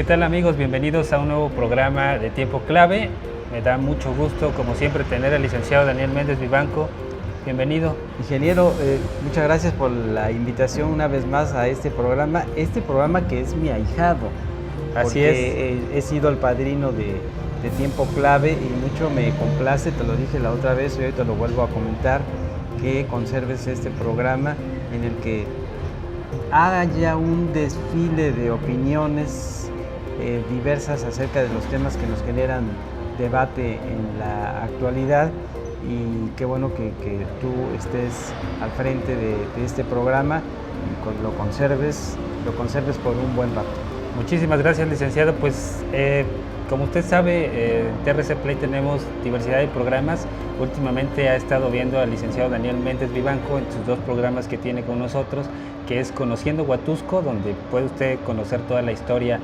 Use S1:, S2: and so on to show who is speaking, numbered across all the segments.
S1: ¿qué tal amigos? Bienvenidos a un nuevo programa de Tiempo Clave. Me da mucho gusto, como siempre, tener al licenciado Daniel Méndez Vivanco. Bienvenido.
S2: Ingeniero, muchas gracias por la invitación una vez más a este programa que es mi ahijado.
S1: Así es.
S2: He sido el padrino de Tiempo Clave y mucho me complace, te lo dije la otra vez y hoy te lo vuelvo a comentar, que conserves este programa en el que haya un desfile de opiniones diversas acerca de los temas que nos generan debate en la actualidad, y qué bueno que tú estés al frente de este programa y lo conserves por un buen rato.
S1: Muchísimas gracias, licenciado. Pues como usted sabe, en TRC Play tenemos diversidad de programas. Últimamente ha estado viendo al licenciado Daniel Méndez Vivanco en sus dos programas que tiene con nosotros, que es Conociendo Huatusco, donde puede usted conocer toda la historia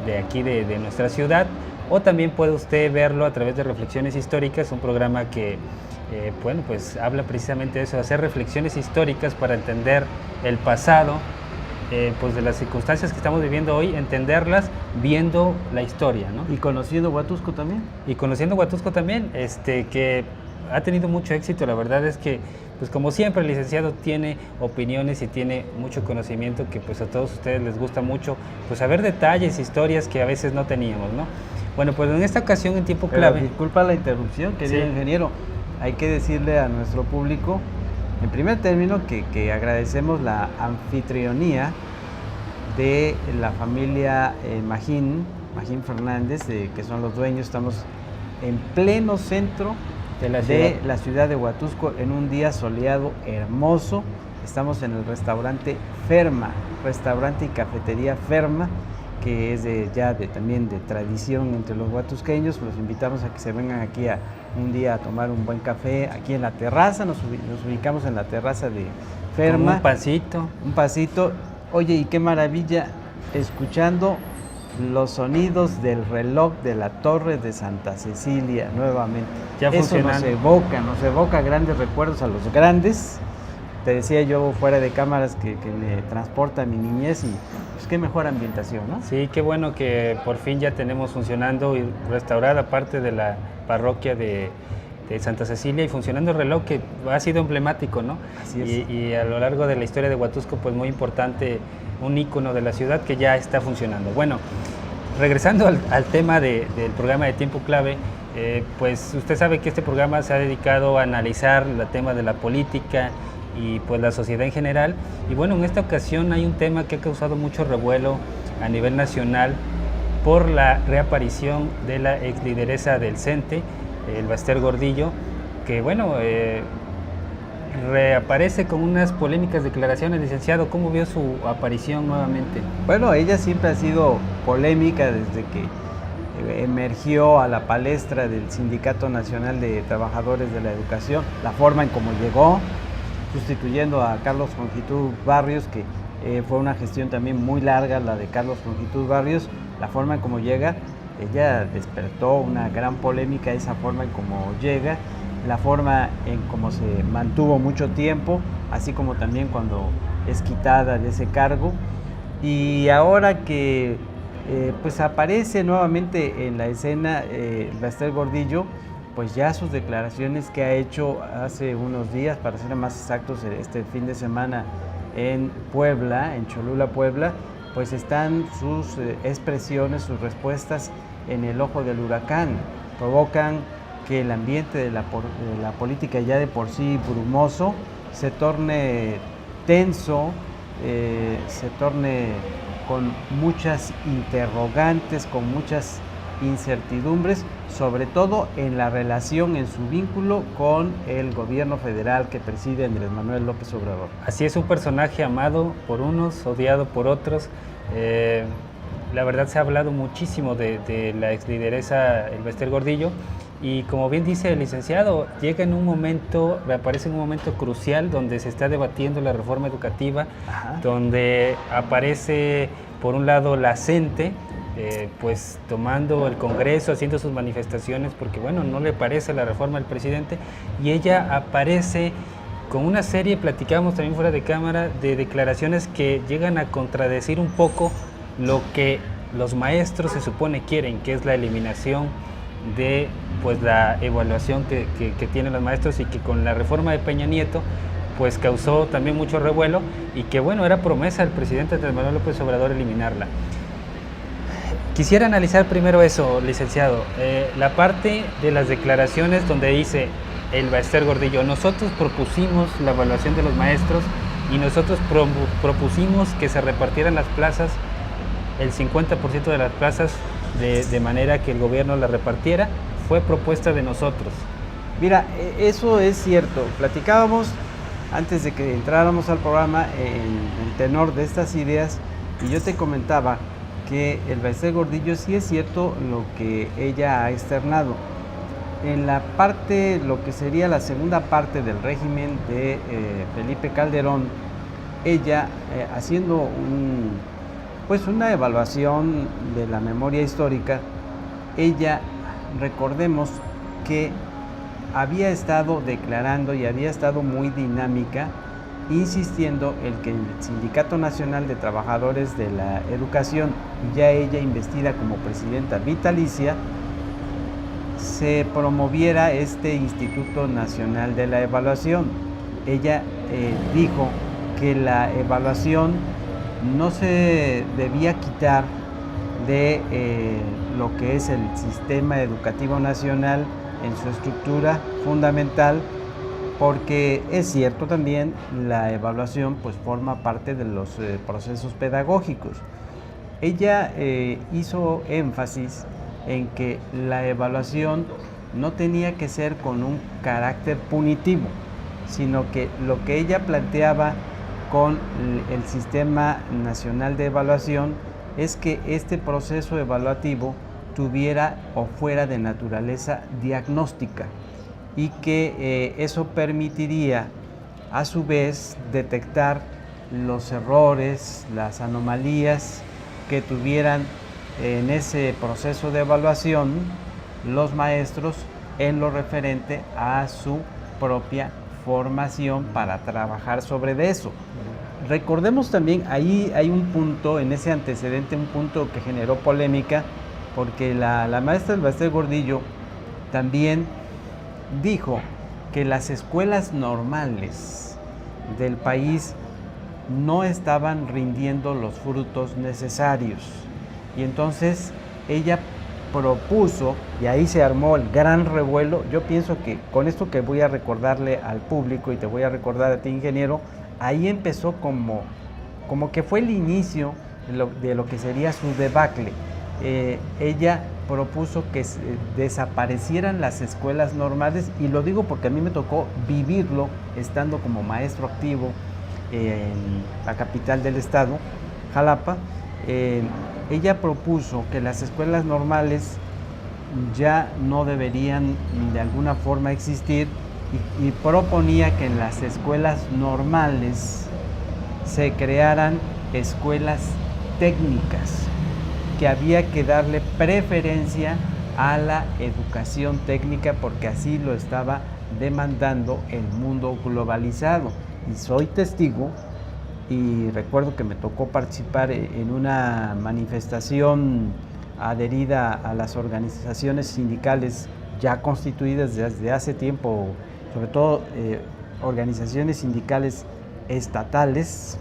S1: de aquí de nuestra ciudad, o también puede usted verlo a través de Reflexiones Históricas, un programa que bueno, pues habla precisamente de eso, de hacer reflexiones históricas para entender el pasado, pues de las circunstancias que estamos viviendo hoy, entenderlas viendo la historia, ¿no?
S2: Y Conociendo Huatusco también.
S1: Y Conociendo Huatusco también, que ha tenido mucho éxito. La verdad es que, pues como siempre, el licenciado tiene opiniones y tiene mucho conocimiento que pues a todos ustedes les gusta mucho, pues saber detalles, historias que a veces no teníamos, ¿no? Bueno, pues en esta ocasión en Tiempo Clave...
S2: Disculpa la interrupción, querido ingeniero. Hay que decirle a nuestro público, en primer término, que agradecemos la anfitrionía de la familia Magín Fernández, que son los dueños. Estamos en pleno centro de la ciudad de Huatusco, en un día soleado, hermoso. Estamos en el restaurante Ferma, restaurante y cafetería Ferma, que es también de tradición entre los huatusqueños. Los invitamos a que se vengan aquí un día a tomar un buen café, aquí en la terraza. Nos ubicamos en la terraza de Ferma.
S1: Con un pasito.
S2: Oye, y qué maravilla, escuchando los sonidos del reloj de la Torre de Santa Cecilia nuevamente.
S1: Ya
S2: eso nos evoca grandes recuerdos a los grandes. Te decía yo fuera de cámaras que me transporta a mi niñez, y pues qué mejor ambientación, ¿no?
S1: Sí, qué bueno que por fin ya tenemos funcionando y restaurada parte de la parroquia de Santa Cecilia, y funcionando el reloj que ha sido emblemático, ¿no?
S2: Así es.
S1: Y a lo largo de la historia de Huatusco, pues muy importante, un ícono de la ciudad que ya está funcionando. Bueno, regresando al tema del programa de Tiempo Clave, pues usted sabe que este programa se ha dedicado a analizar el tema de la política y pues la sociedad en general. Y bueno, en esta ocasión hay un tema que ha causado mucho revuelo a nivel nacional por la reaparición de la ex lideresa del CENTE, el Baster Gordillo, que bueno, reaparece con unas polémicas declaraciones. Licenciado, ¿cómo vio su aparición nuevamente?
S2: Bueno, ella siempre ha sido polémica desde que emergió a la palestra del Sindicato Nacional de Trabajadores de la Educación, la forma en cómo llegó, sustituyendo a Carlos Longitud Barrios, que fue una gestión también muy larga la de Carlos Longitud Barrios. La forma en cómo llega, ella despertó una gran polémica, esa forma en cómo llega, la forma en cómo se mantuvo mucho tiempo, así como también cuando es quitada de ese cargo. Y ahora que pues aparece nuevamente en la escena Baster Gordillo, pues ya sus declaraciones que ha hecho hace unos días, para ser más exactos, este fin de semana en Puebla, en Cholula, Puebla, pues están sus expresiones, sus respuestas en el ojo del huracán. Provocan que el ambiente de la política, ya de por sí brumoso, se torne tenso, se torne con muchas interrogantes, con muchas incertidumbres, sobre todo en la relación, en su vínculo con el gobierno federal que preside Andrés Manuel López Obrador.
S1: Así es, un personaje amado por unos, odiado por otros. La verdad se ha hablado muchísimo de la ex lideresa el Baster Gordillo, y como bien dice el licenciado, llega en un momento, reaparece en un momento crucial donde se está debatiendo la reforma educativa. Ajá. Donde aparece por un lado la CENTE, pues tomando el Congreso, haciendo sus manifestaciones porque bueno, no le parece la reforma del presidente, y ella aparece con una serie, platicábamos también fuera de cámara, de declaraciones que llegan a contradecir un poco lo que los maestros se supone quieren, que es la eliminación de pues la evaluación que tienen los maestros, y que con la reforma de Peña Nieto pues causó también mucho revuelo, y que bueno, era promesa del presidente Andrés Manuel López Obrador eliminarla. Quisiera analizar primero eso, licenciado, la parte de las declaraciones donde dice el Baester Gordillo: nosotros propusimos la evaluación de los maestros y nosotros propusimos que se repartieran las plazas, el 50% de las plazas, de manera que el gobierno las repartiera. Fue propuesta de nosotros.
S2: Mira, eso es cierto. Platicábamos antes de que entráramos al programa en el tenor de estas ideas, y yo te comentaba que el Baester Gordillo sí es cierto lo que ella ha externado. En la parte, lo que sería la segunda parte del régimen de Felipe Calderón, ella haciendo una evaluación de la memoria histórica, ella, recordemos que había estado declarando y había estado muy dinámica, insistiendo en que el Sindicato Nacional de Trabajadores de la Educación, ya ella investida como presidenta vitalicia, se promoviera este Instituto Nacional de la Evaluación. Ella dijo que la evaluación no se debía quitar de lo que es el sistema educativo nacional en su estructura fundamental, porque es cierto también, la evaluación pues forma parte de los procesos pedagógicos. Ella hizo énfasis en que la evaluación no tenía que ser con un carácter punitivo, sino que lo que ella planteaba con el Sistema Nacional de Evaluación es que este proceso evaluativo tuviera o fuera de naturaleza diagnóstica, y que eso permitiría a su vez detectar los errores, las anomalías que tuvieran en ese proceso de evaluación los maestros en lo referente a su propia formación para trabajar sobre eso. Recordemos también, ahí hay un punto, en ese antecedente, un punto que generó polémica, porque la maestra Baester Gordillo también dijo que las escuelas normales del país no estaban rindiendo los frutos necesarios, y entonces ella propuso, y ahí se armó el gran revuelo. Yo pienso que con esto que voy a recordarle al público y te voy a recordar a ti, ingeniero, ahí empezó como que fue el inicio de lo que sería su debacle. Ella propuso que desaparecieran las escuelas normales, y lo digo porque a mí me tocó vivirlo estando como maestro activo en la capital del estado, Jalapa. Ella propuso que las escuelas normales ya no deberían de alguna forma existir, y proponía que en las escuelas normales se crearan escuelas técnicas, que había que darle preferencia a la educación técnica, porque así lo estaba demandando el mundo globalizado. Y soy testigo, y recuerdo que me tocó participar en una manifestación adherida a las organizaciones sindicales ya constituidas desde hace tiempo, sobre todo organizaciones sindicales estatales,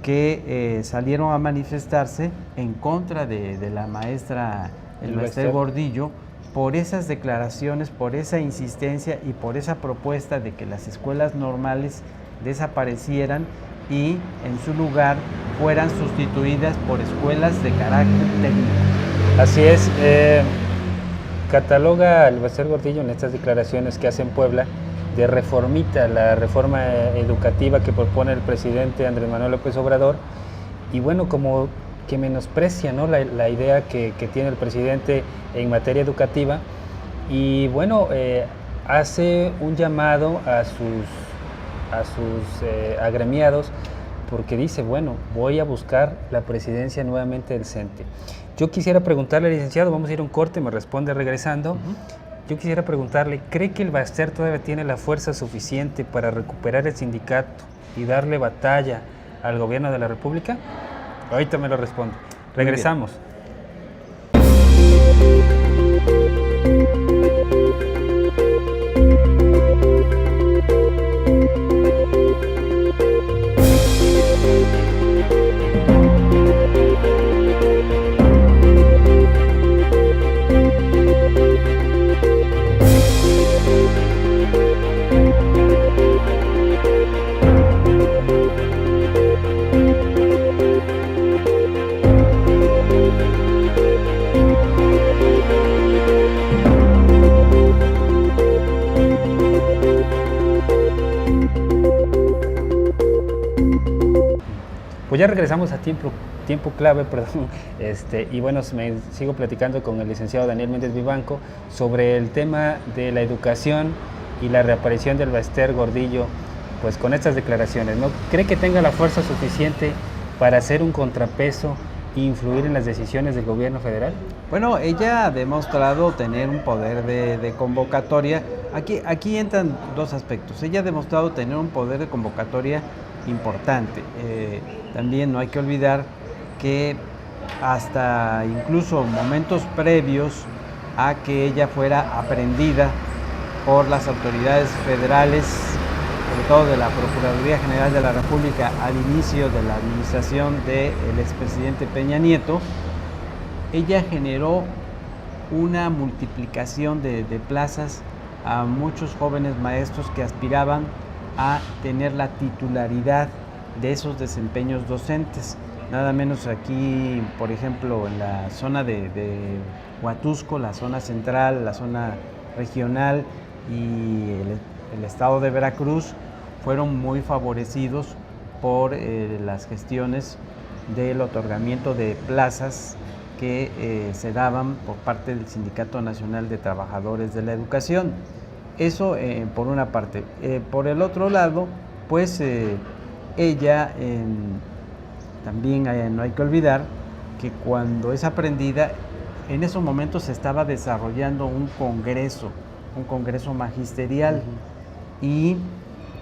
S2: que salieron a manifestarse en contra de la maestra Baester Gordillo, por esas declaraciones, por esa insistencia y por esa propuesta de que las escuelas normales desaparecieran y en su lugar fueran sustituidas por escuelas de carácter técnico.
S1: Así es. Cataloga al Baester Gordillo en estas declaraciones que hace en Puebla de reformita, la reforma educativa que propone el presidente Andrés Manuel López Obrador, y bueno, como que menosprecia, ¿no?, la idea que tiene el presidente en materia educativa, y bueno, hace un llamado a sus agremiados, porque dice, bueno, voy a buscar la presidencia nuevamente del CENTE. Yo quisiera preguntarle, licenciado, vamos a ir a un corte, me responde regresando. Yo quisiera preguntarle, ¿cree que el Baester todavía tiene la fuerza suficiente para recuperar el sindicato y darle batalla al gobierno de la República? Ahorita me lo responde. Regresamos. Pues ya regresamos a tiempo clave, perdón, y bueno, sigo platicando con el licenciado Daniel Méndez Vivanco sobre el tema de la educación y la reaparición del Ballester Gordillo, pues con estas declaraciones, ¿no? ¿Cree que tenga la fuerza suficiente para hacer un contrapeso e influir en las decisiones del gobierno federal?
S2: Bueno, ella ha demostrado tener un poder de convocatoria. Aquí entran dos aspectos. Ella ha demostrado tener un poder de convocatoria importante. También no hay que olvidar que hasta incluso momentos previos a que ella fuera aprehendida por las autoridades federales, sobre todo de la Procuraduría General de la República al inicio de la administración del expresidente Peña Nieto, ella generó una multiplicación de plazas a muchos jóvenes maestros que aspiraban a tener la titularidad de esos desempeños docentes. Nada menos aquí, por ejemplo, en la zona de Huatusco, la zona central, la zona regional y el estado de Veracruz fueron muy favorecidos por las gestiones del otorgamiento de plazas que se daban por parte del Sindicato Nacional de Trabajadores de la Educación. Eso por una parte. Por el otro lado, pues ella también no hay que olvidar que cuando es aprendida, en esos momentos se estaba desarrollando un congreso magisterial, y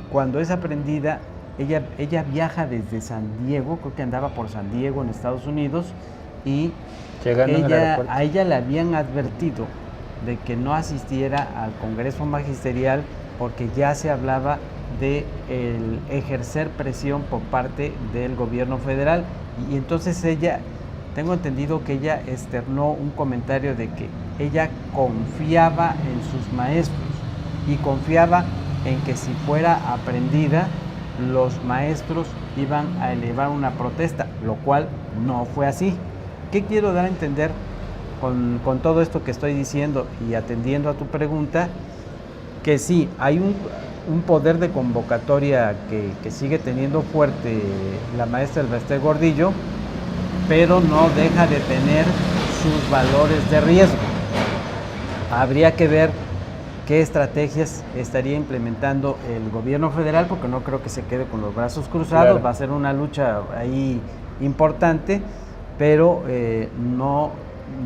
S2: cuando es aprendida, ella viaja desde San Diego, creo que andaba por San Diego en Estados Unidos, y a ella le habían advertido de que no asistiera al Congreso Magisterial porque ya se hablaba de el ejercer presión por parte del gobierno federal, y entonces ella, tengo entendido que ella externó un comentario de que ella confiaba en sus maestros y confiaba en que si fuera aprendida los maestros iban a elevar una protesta, lo cual no fue así. ¿Qué quiero dar a entender con todo esto que estoy diciendo y atendiendo a tu pregunta? Que sí, hay un poder de convocatoria que sigue teniendo fuerte la maestra del Ballester Gordillo, pero no deja de tener sus valores de riesgo. Habría que ver qué estrategias estaría implementando el gobierno federal, porque no creo que se quede con los brazos cruzados. Claro. Va a ser una lucha ahí importante, pero no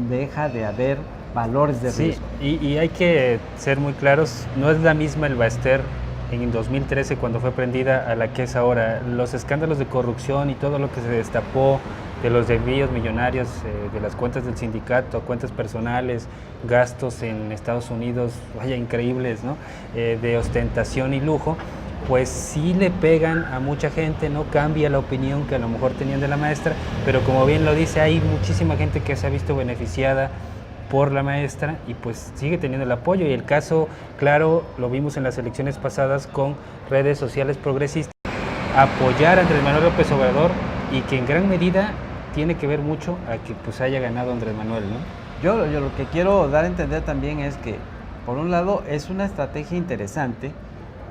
S2: deja de haber valores de riesgo.
S1: Y hay que ser muy claros, no es la misma el Ballester en 2013 cuando fue prendida a la que es ahora. Los escándalos de corrupción y todo lo que se destapó de los desvíos millonarios de las cuentas del sindicato, cuentas personales, gastos en Estados Unidos, vaya, increíbles, ¿no? De ostentación y lujo, pues sí le pegan a mucha gente, no cambia la opinión que a lo mejor tenían de la maestra, pero como bien lo dice, hay muchísima gente que se ha visto beneficiada por la maestra y pues sigue teniendo el apoyo, y el caso claro lo vimos en las elecciones pasadas con redes sociales progresistas, apoyar a Andrés Manuel López Obrador, y que en gran medida tiene que ver mucho a que pues haya ganado Andrés Manuel, ¿no?
S2: Yo lo que quiero dar a entender también es que, por un lado, es una estrategia interesante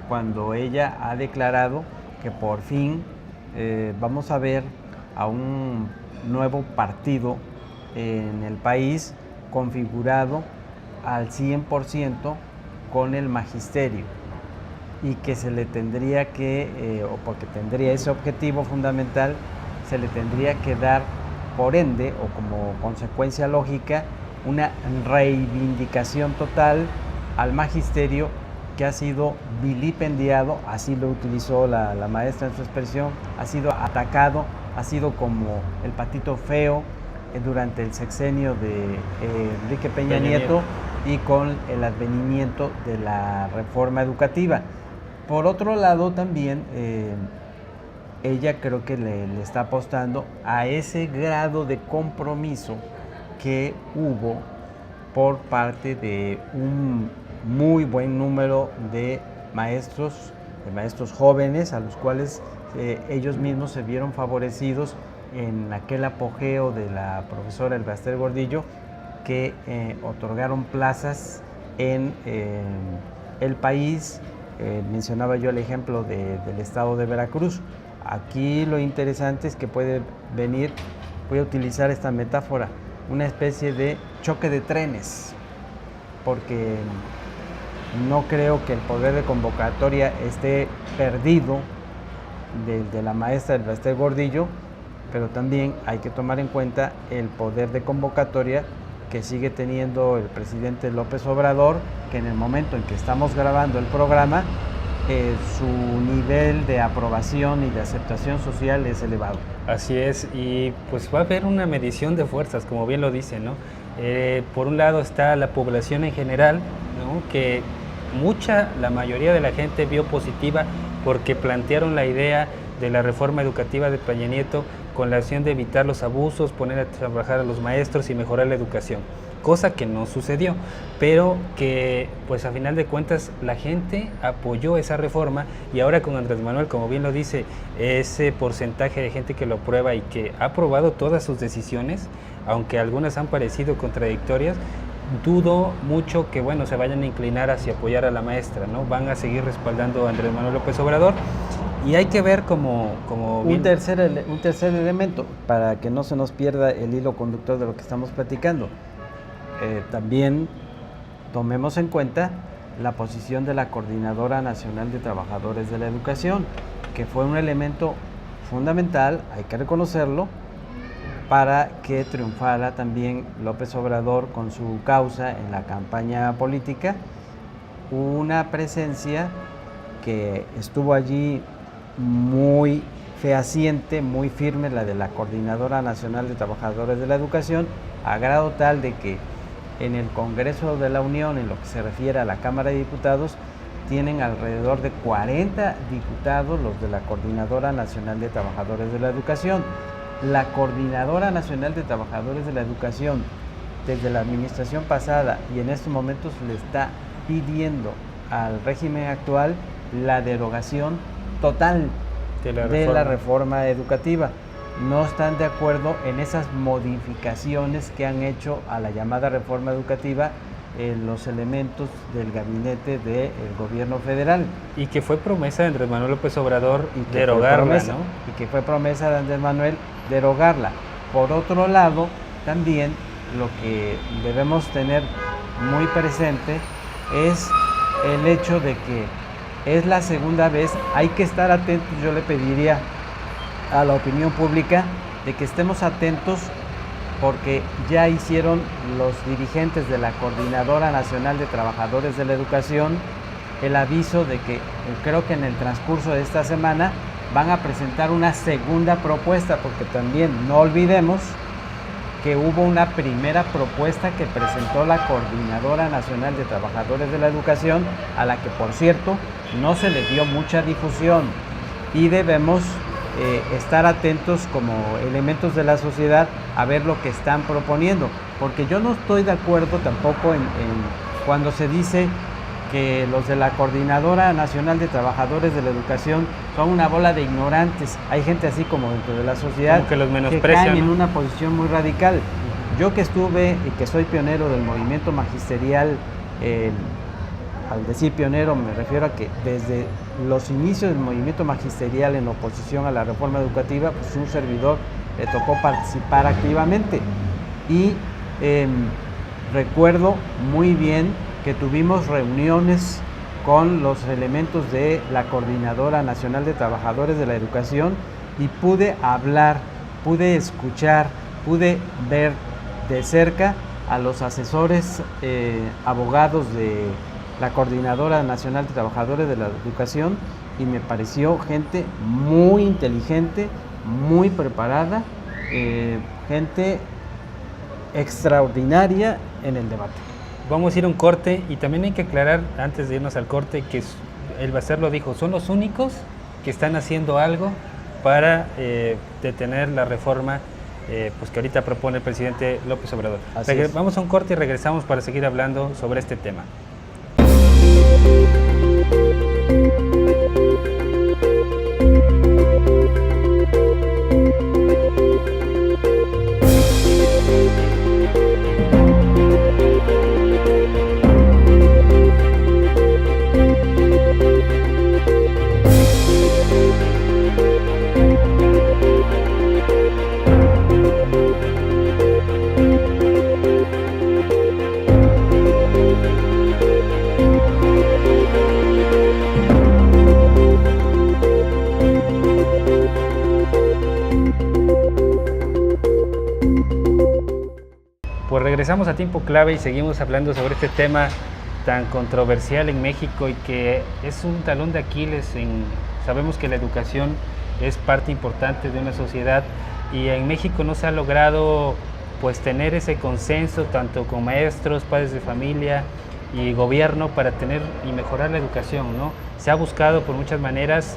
S2: cuando ella ha declarado que por fin vamos a ver a un nuevo partido en el país configurado al 100% con el magisterio, y que se le tendría que, o porque tendría ese objetivo fundamental, se le tendría que dar, por ende, o como consecuencia lógica, una reivindicación total al magisterio que ha sido vilipendiado, así lo utilizó la maestra en su expresión, ha sido atacado, ha sido como el patito feo, durante el sexenio de Enrique Peña Nieto y con el advenimiento de la reforma educativa. Por otro lado, también ella creo que le está apostando a ese grado de compromiso que hubo por parte de un muy buen número de maestros jóvenes, a los cuales ellos mismos se vieron favorecidos en aquel apogeo de la profesora Elbaster Gordillo, que otorgaron plazas en el país. Mencionaba yo el ejemplo del estado de Veracruz. Aquí lo interesante es que puede venir, voy a utilizar esta metáfora, una especie de choque de trenes, porque no creo que el poder de convocatoria esté perdido de la maestra Elbaster Gordillo, pero también hay que tomar en cuenta el poder de convocatoria que sigue teniendo el presidente López Obrador, que en el momento en que estamos grabando el programa, su nivel de aprobación y de aceptación social es elevado.
S1: Así es, y pues va a haber una medición de fuerzas, como bien lo dice, ¿no? Por un lado está la población en general, ¿no? Que la mayoría de la gente vio positiva porque plantearon la idea de la reforma educativa de Peña Nieto con la acción de evitar los abusos, poner a trabajar a los maestros y mejorar la educación, cosa que no sucedió, pero que pues a final de cuentas la gente apoyó esa reforma, y ahora con Andrés Manuel, como bien lo dice, ese porcentaje de gente que lo aprueba y que ha aprobado todas sus decisiones, aunque algunas han parecido contradictorias, dudo mucho que se vayan a inclinar hacia apoyar a la maestra, ¿no? Van a seguir respaldando a Andrés Manuel López Obrador. Y hay que ver como
S2: un tercer elemento, para que no se nos pierda el hilo conductor de lo que estamos platicando. También tomemos en cuenta la posición de la Coordinadora Nacional de Trabajadores de la Educación, que fue un elemento fundamental, hay que reconocerlo, para que triunfara también López Obrador con su causa en la campaña política. Una presencia que estuvo allí muy fehaciente, muy firme, la de la Coordinadora Nacional de Trabajadores de la Educación, a grado tal de que en el Congreso de la Unión, en lo que se refiere a la Cámara de Diputados, tienen alrededor de 40 diputados los de la Coordinadora Nacional de Trabajadores de la Educación. La Coordinadora Nacional de Trabajadores de la Educación, desde la administración pasada y en estos momentos, le está pidiendo al régimen actual la derogación total de la reforma educativa. No están de acuerdo en esas modificaciones que han hecho a la llamada reforma educativa los elementos del gabinete del gobierno federal.
S1: Y que fue promesa de Andrés Manuel López Obrador derogarla, ¿no?
S2: Y que fue promesa de Andrés Manuel derogarla. Por otro lado, también lo que debemos tener muy presente es el hecho de que es la segunda vez. Hay que estar atentos. Yo le pediría a la opinión pública de que estemos atentos, porque ya hicieron los dirigentes de la Coordinadora Nacional de Trabajadores de la Educación el aviso de que creo que en el transcurso de esta semana van a presentar una segunda propuesta, porque también no olvidemos que hubo una primera propuesta que presentó la Coordinadora Nacional de Trabajadores de la Educación, a la que, por cierto, no se le dio mucha difusión, y debemos estar atentos como elementos de la sociedad a ver lo que están proponiendo, porque yo no estoy de acuerdo tampoco en cuando se dice que los de la Coordinadora Nacional de Trabajadores de la Educación son una bola de ignorantes. Hay gente así como dentro de la sociedad
S1: como que los menosprecian,
S2: que caen en una posición muy radical. Yo que estuve y que soy pionero del movimiento magisterial, al decir pionero me refiero a que desde los inicios del movimiento magisterial en oposición a la reforma educativa, pues un servidor le tocó participar activamente, y recuerdo muy bien que tuvimos reuniones con los elementos de la Coordinadora Nacional de Trabajadores de la Educación, y pude hablar, pude escuchar, pude ver de cerca a los asesores abogados de la Coordinadora Nacional de Trabajadores de la Educación, y me pareció gente muy inteligente, muy preparada, gente extraordinaria en el debate.
S1: Vamos a ir a un corte y también hay que aclarar, antes de irnos al corte, que el Baster lo dijo, son los únicos que están haciendo algo para detener la reforma pues que ahorita propone el presidente López Obrador. Vamos a un corte y regresamos para seguir hablando sobre este tema. Pues regresamos a Tiempo Clave y seguimos hablando sobre este tema tan controversial en México y que es un talón de Aquiles. Sabemos que la educación es parte importante de una sociedad y en México no se ha logrado pues tener ese consenso tanto con maestros, padres de familia y gobierno para tener y mejorar la educación, ¿no? Se ha buscado por muchas maneras.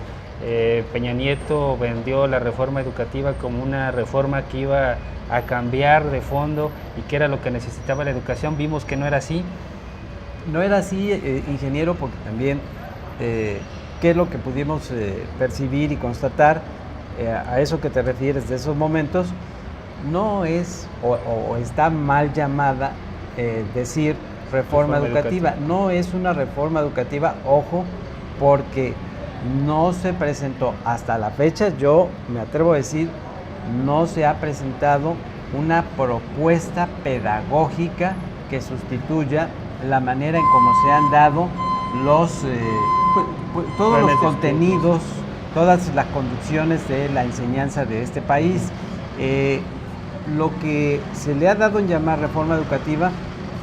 S1: Peña Nieto vendió la reforma educativa como una reforma que iba a cambiar de fondo y que era lo que necesitaba la educación. Vimos que no era así.
S2: No era así, ingeniero, porque también, ¿qué es lo que pudimos percibir y constatar? A eso que te refieres de esos momentos, no es o está mal llamada decir reforma educativa. No es una reforma educativa, ojo, porque no se presentó hasta la fecha, yo me atrevo a decir, no se ha presentado una propuesta pedagógica que sustituya la manera en cómo se han dado todos los contenidos, todas las conducciones de la enseñanza de este país. Lo que se le ha dado en llamar reforma educativa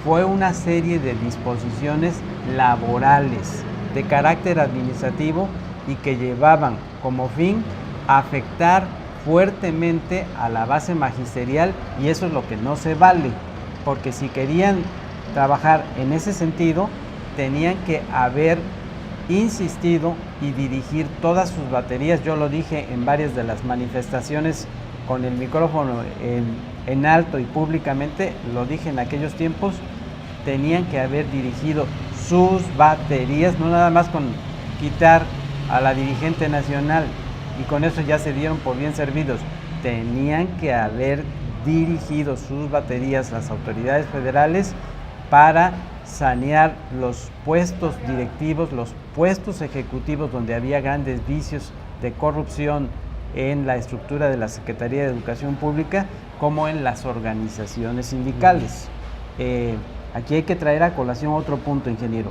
S2: fue una serie de disposiciones laborales de carácter administrativo y que llevaban como fin afectar fuertemente a la base magisterial, y eso es lo que no se vale, porque si querían trabajar en ese sentido, tenían que haber insistido y dirigir todas sus baterías. Yo lo dije en varias de las manifestaciones con el micrófono en alto y públicamente, lo dije en aquellos tiempos, tenían que haber dirigido sus baterías, no nada más con quitar a la dirigente nacional y con eso ya se dieron por bien servidos. Tenían que haber dirigido sus baterías las autoridades federales para sanear los puestos directivos, los puestos ejecutivos donde había grandes vicios de corrupción en la estructura de la Secretaría de Educación Pública, como en las organizaciones sindicales. Aquí hay que traer a colación otro punto, ingeniero.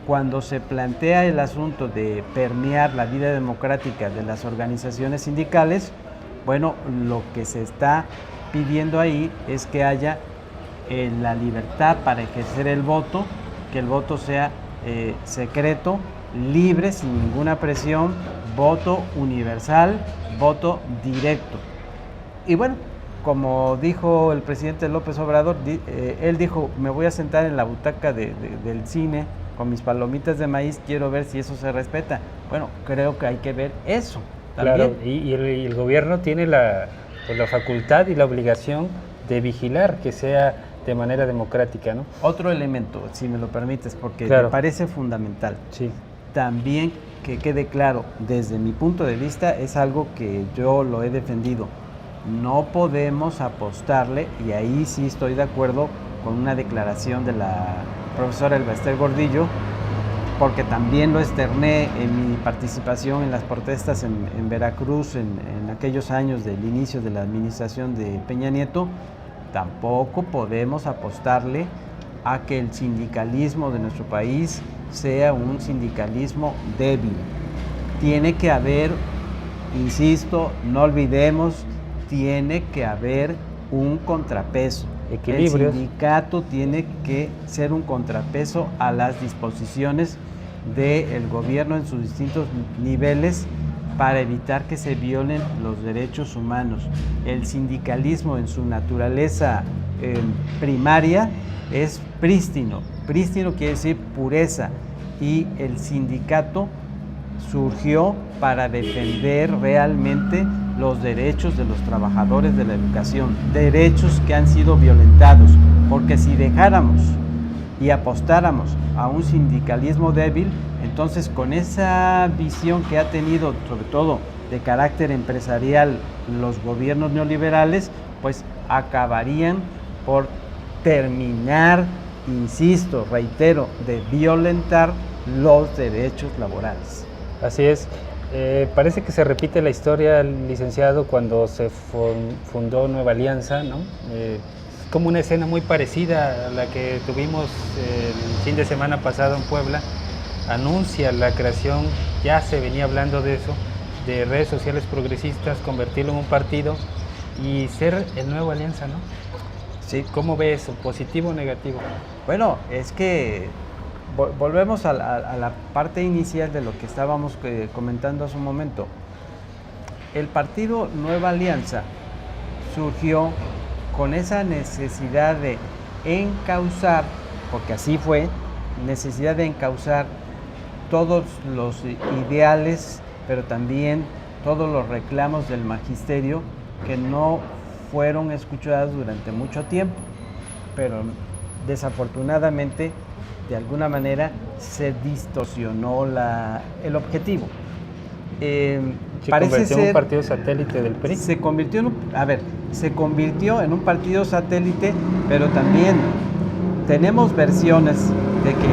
S2: Cuando se plantea el asunto de permear la vida democrática de las organizaciones sindicales, bueno, lo que se está pidiendo ahí es que haya la libertad para ejercer el voto, que el voto sea secreto, libre, sin ninguna presión, voto universal, voto directo. Y bueno, como dijo el presidente López Obrador, él dijo, me voy a sentar en la butaca del cine con mis palomitas de maíz, quiero ver si eso se respeta. Bueno, creo que hay que ver eso también.
S1: Claro, y el gobierno tiene la facultad y la obligación de vigilar que sea de manera democrática, ¿no?
S2: Otro elemento, si me lo permites, porque
S1: claro,
S2: me parece fundamental.
S1: Sí.
S2: También que quede claro, desde mi punto de vista, es algo que yo lo he defendido. No podemos apostarle, y ahí sí estoy de acuerdo con una declaración de la profesora Elbaster Gordillo, porque también lo externé en mi participación en las protestas en Veracruz en aquellos años del inicio de la administración de Peña Nieto. Tampoco podemos apostarle a que el sindicalismo de nuestro país sea un sindicalismo débil. Tiene que haber, insisto, no olvidemos, tiene que haber un contrapeso.
S1: Equilibrios.
S2: El sindicato tiene que ser un contrapeso a las disposiciones del gobierno en sus distintos niveles para evitar que se violen los derechos humanos. El sindicalismo en su naturaleza primaria es prístino. Prístino quiere decir pureza, y el sindicato surgió para defender realmente los derechos de los trabajadores de la educación, derechos que han sido violentados, porque si dejáramos y apostáramos a un sindicalismo débil, entonces con esa visión que ha tenido, sobre todo de carácter empresarial, los gobiernos neoliberales, pues acabarían por terminar, insisto, reitero, de violentar los derechos laborales.
S1: Así es. Parece que se repite la historia, licenciado, cuando se fundó Nueva Alianza, ¿no? Como una escena muy parecida a la que tuvimos el fin de semana pasado en Puebla. Anuncia la creación, ya se venía hablando de eso, de redes sociales progresistas, convertirlo en un partido y ser el Nueva Alianza, ¿no?
S2: Sí.
S1: ¿Cómo ve eso? ¿Positivo o negativo?
S2: Bueno, es que volvemos a la parte inicial de lo que estábamos comentando hace un momento. El partido Nueva Alianza surgió con esa necesidad de encauzar, porque así fue, necesidad de encauzar todos los ideales, pero también todos los reclamos del magisterio que no fueron escuchados durante mucho tiempo, pero desafortunadamente de alguna manera se distorsionó el objetivo.
S1: Se convirtió en un partido satélite del PRI.
S2: Se convirtió en un partido satélite, pero también tenemos versiones de que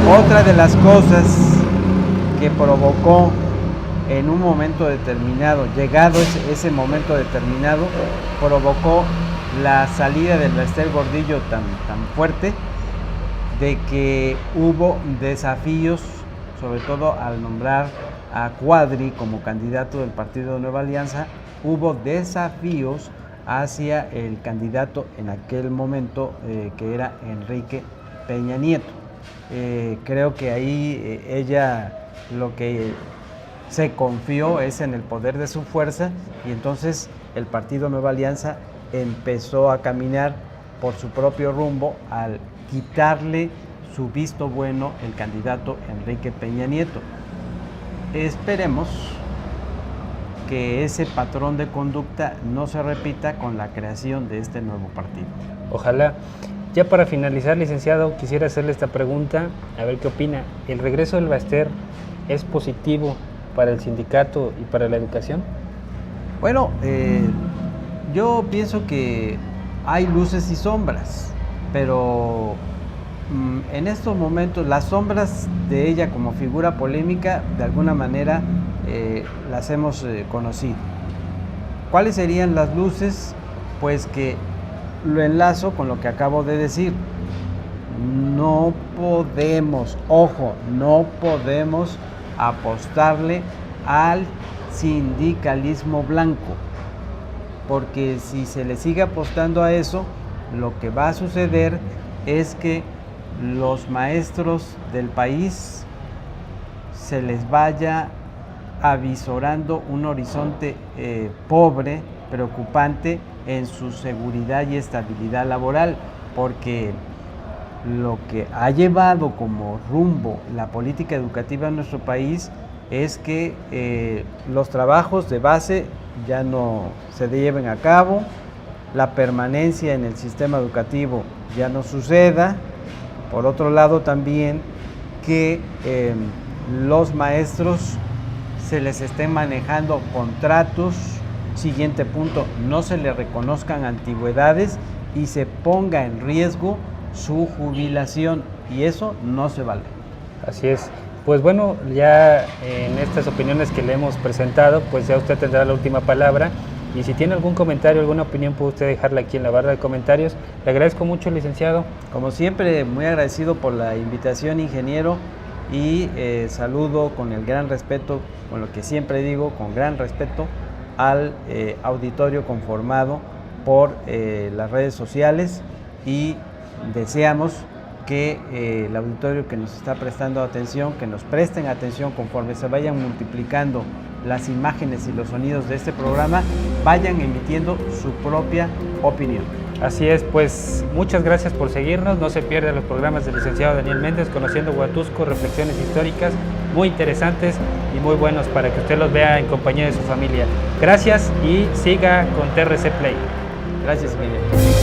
S2: otra de las cosas que provocó en un momento determinado, llegado ese momento determinado, provocó la salida del Bester Gordillo tan fuerte, de que hubo desafíos, sobre todo al nombrar a Cuadri como candidato del partido de Nueva Alianza, hubo desafíos hacia el candidato en aquel momento, que era Enrique Peña Nieto. Creo que ahí ella lo que se confió es en el poder de su fuerza, y entonces el partido Nueva Alianza empezó a caminar por su propio rumbo al quitarle su visto bueno el candidato Enrique Peña Nieto. Esperemos que ese patrón de conducta no se repita con la creación de este nuevo partido.
S1: Ojalá. Ya para finalizar, licenciado, quisiera hacerle esta pregunta, a ver qué opina. ¿El regreso del Baster es positivo para el sindicato y para la educación?
S2: Bueno, yo pienso que hay luces y sombras, pero en estos momentos las sombras de ella como figura polémica de alguna manera las hemos conocido. ¿Cuáles serían las luces? Pues que lo enlazo con lo que acabo de decir. No podemos, ojo, no podemos apostarle al sindicalismo blanco, porque si se le sigue apostando a eso, lo que va a suceder es que los maestros del país se les vaya avisorando un horizonte pobre, preocupante en su seguridad y estabilidad laboral, porque lo que ha llevado como rumbo la política educativa en nuestro país es que los trabajos de base ya no se lleven a cabo, la permanencia en el sistema educativo ya no suceda. Por otro lado, también que los maestros se les estén manejando contratos. Siguiente punto, no se le reconozcan antigüedades y se ponga en riesgo su jubilación, y eso no se vale.
S1: Así es. Pues bueno, ya en estas opiniones que le hemos presentado, pues ya usted tendrá la última palabra, y si tiene algún comentario, alguna opinión, puede usted dejarla aquí en la barra de comentarios. Le agradezco mucho, licenciado.
S2: Como siempre, muy agradecido por la invitación, ingeniero, y saludo con el gran respeto, con lo que siempre digo, con gran respeto al auditorio conformado por las redes sociales, y deseamos que el auditorio que nos está prestando atención, que nos presten atención conforme se vayan multiplicando las imágenes y los sonidos de este programa, vayan emitiendo su propia opinión.
S1: Así es, pues muchas gracias por seguirnos. No se pierdan los programas del licenciado Daniel Méndez, Conociendo Huatusco, reflexiones históricas muy interesantes y muy buenos para que usted los vea en compañía de su familia. Gracias y siga con TRC Play.
S2: Gracias, Miguel.